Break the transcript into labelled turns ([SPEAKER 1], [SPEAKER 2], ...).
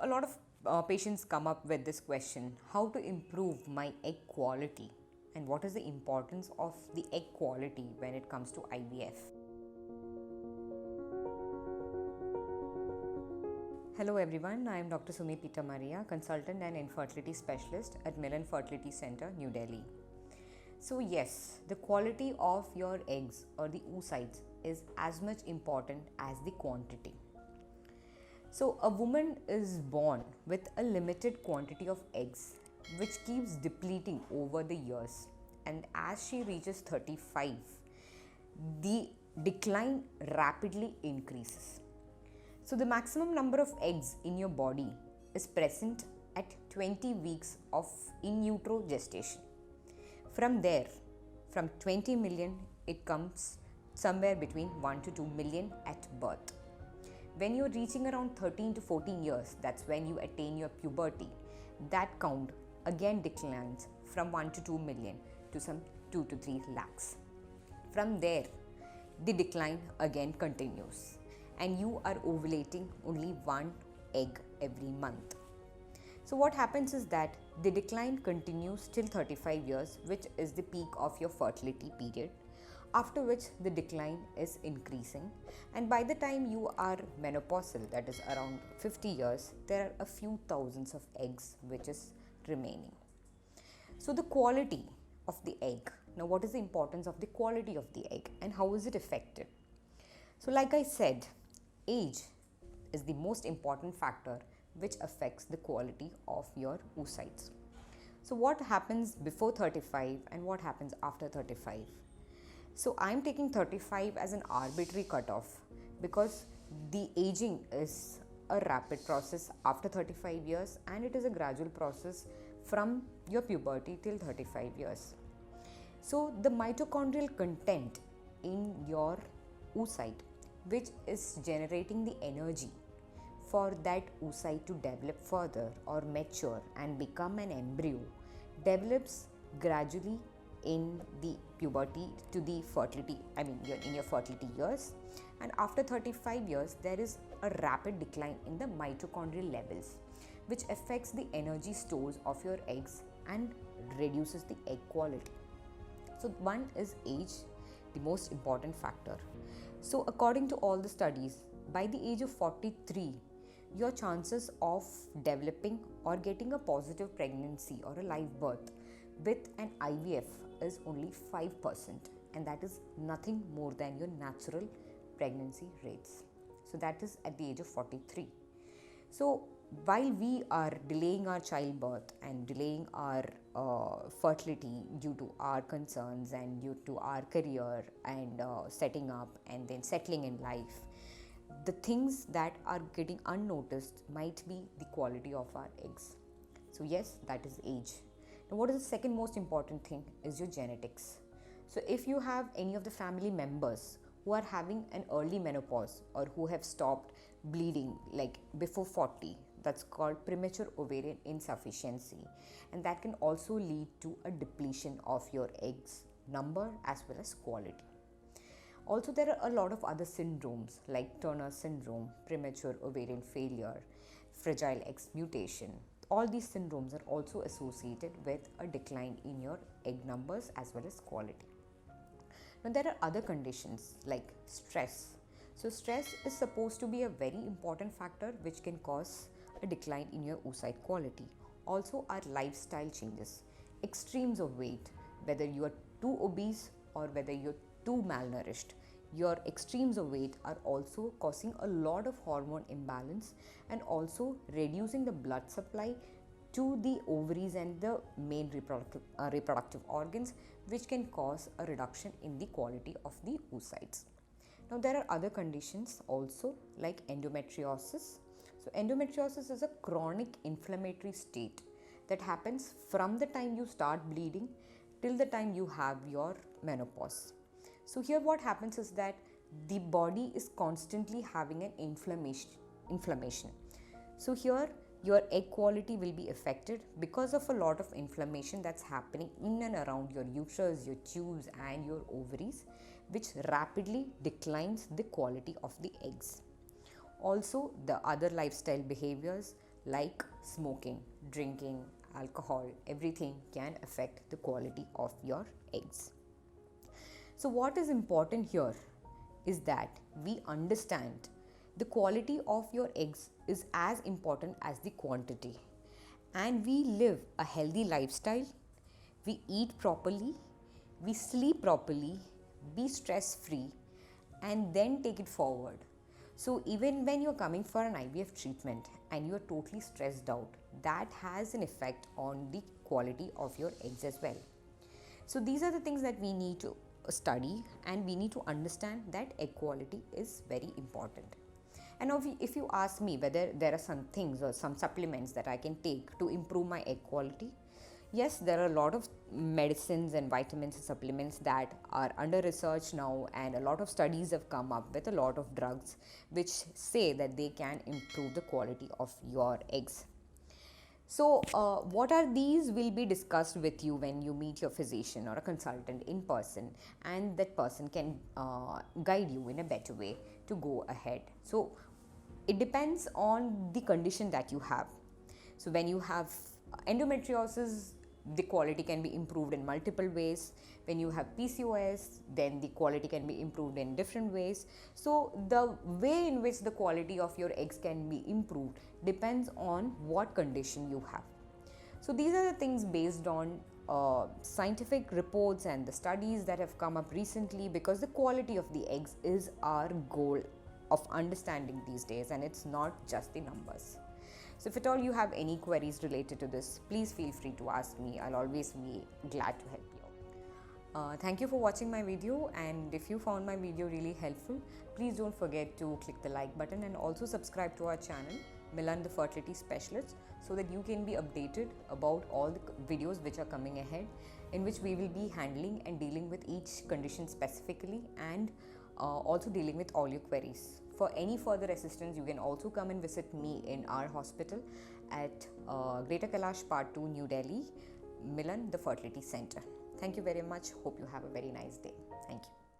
[SPEAKER 1] A lot of patients come up with this question: how to improve my egg quality, and what is the importance of the egg quality when it comes to IVF? Hello everyone, I am Dr. Sumi Pita Maria, consultant and infertility specialist at Milan Fertility Center, New Delhi. So yes, the quality of your eggs or the oocytes is as much important as the quantity. So a woman is born with a limited quantity of eggs which keeps depleting over the years, and as she reaches 35, the decline rapidly increases. So the maximum number of eggs in your body is present at 20 weeks of in utero gestation. From there, from 20 million, it comes somewhere between 1 to 2 million at birth. When you're reaching around 13 to 14 years, that's when you attain your puberty, that count again declines from 1 to 2 million to some 2 to 3 lakhs. From there, the decline again continues, and you are ovulating only one egg every month. So what happens is that the decline continues till 35 years, which is the peak of your fertility period, after which the decline is increasing, and by the time you are menopausal, that is around 50 years, there are a few thousands of eggs which is remaining. So the quality of the egg. Now what is the importance of the quality of the egg and how is it affected? So like I said, age is the most important factor which affects the quality of your oocytes. So what happens before 35 and what happens after 35? So I'm taking 35 as an arbitrary cutoff because the aging is a rapid process after 35 years, and it is a gradual process from your puberty till 35 years. So the mitochondrial content in your oocyte, which is generating the energy for that oocyte to develop further or mature and become an embryo, develops gradually in the puberty to the fertility, in your fertility years, and after 35 years there is a rapid decline in the mitochondrial levels, which affects the energy stores of your eggs and reduces the egg quality. So one is age, the most important factor. So according to all the studies, by the age of 43, your chances of developing or getting a positive pregnancy or a live birth with an IVF is only 5%, and that is nothing more than your natural pregnancy rates. So that is at the age of 43. So while we are delaying our childbirth and delaying our fertility due to our concerns and due to our career and setting up and then settling in life, the things that are getting unnoticed might be the quality of our eggs. So yes, that is age. Now what is the second most important thing is your genetics. So if you have any of the family members who are having an early menopause or who have stopped bleeding like before 40, that's called premature ovarian insufficiency, and that can also lead to a depletion of your eggs number as well as quality. Also, there are a lot of other syndromes like Turner syndrome, premature ovarian failure, fragile X mutation. All these syndromes are also associated with a decline in your egg numbers as well as quality. Now, there are other conditions like stress. So, stress is supposed to be a very important factor which can cause a decline in your oocyte quality. Also, our lifestyle changes, extremes of weight, whether you are too obese or whether you're too malnourished, your extremes of weight are also causing a lot of hormone imbalance and also reducing the blood supply to the ovaries and the main reproductive organs, which can cause a reduction in the quality of the oocytes. Now there are other conditions also like endometriosis. So endometriosis is a chronic inflammatory state that happens from the time you start bleeding till the time you have your menopause. So here what happens is that the body is constantly having an inflammation. So here your egg quality will be affected because of a lot of inflammation that's happening in and around your uterus, your tubes and your ovaries, which rapidly declines the quality of the eggs. Also, the other lifestyle behaviors like smoking, drinking, alcohol, everything can affect the quality of your eggs. So, what is important here is that we understand the quality of your eggs is as important as the quantity. And we live a healthy lifestyle, we eat properly, we sleep properly, be stress free, and then take it forward. So, even when you're coming for an IVF treatment and you're totally stressed out, that has an effect on the quality of your eggs as well. So, these are the things that we need to study, and we need to understand that egg quality is very important. And now, if you ask me whether there are some things or some supplements that I can take to improve my egg quality, yes, there are a lot of medicines and vitamins and supplements that are under research now, and a lot of studies have come up with a lot of drugs which say that they can improve the quality of your eggs. So, what are these will be discussed with you when you meet your physician or a consultant in person, and that person can guide you in a better way to go ahead. So, it depends on the condition that you have. So, when you have endometriosis, the quality can be improved in multiple ways. When you have PCOS, then the quality can be improved in different ways. So, the way in which the quality of your eggs can be improved depends on what condition you have. So, these are the things based on scientific reports and the studies that have come up recently, because the quality of the eggs is our goal of understanding these days, and it's not just the numbers. So, if at all you have any queries related to this, please feel free to ask me. I'll always be glad to help you. Thank you for watching my video, and if you found my video really helpful, please don't forget to click the like button and also subscribe to our channel, Milan the Fertility Specialist, so that you can be updated about all the videos which are coming ahead, in which we will be handling and dealing with each condition specifically, and also dealing with all your queries. For any further assistance, you can also come and visit me in our hospital at Greater Kailash Part 2, New Delhi, Milan the Fertility Center. Thank you very much. Hope you have a very nice day. Thank you.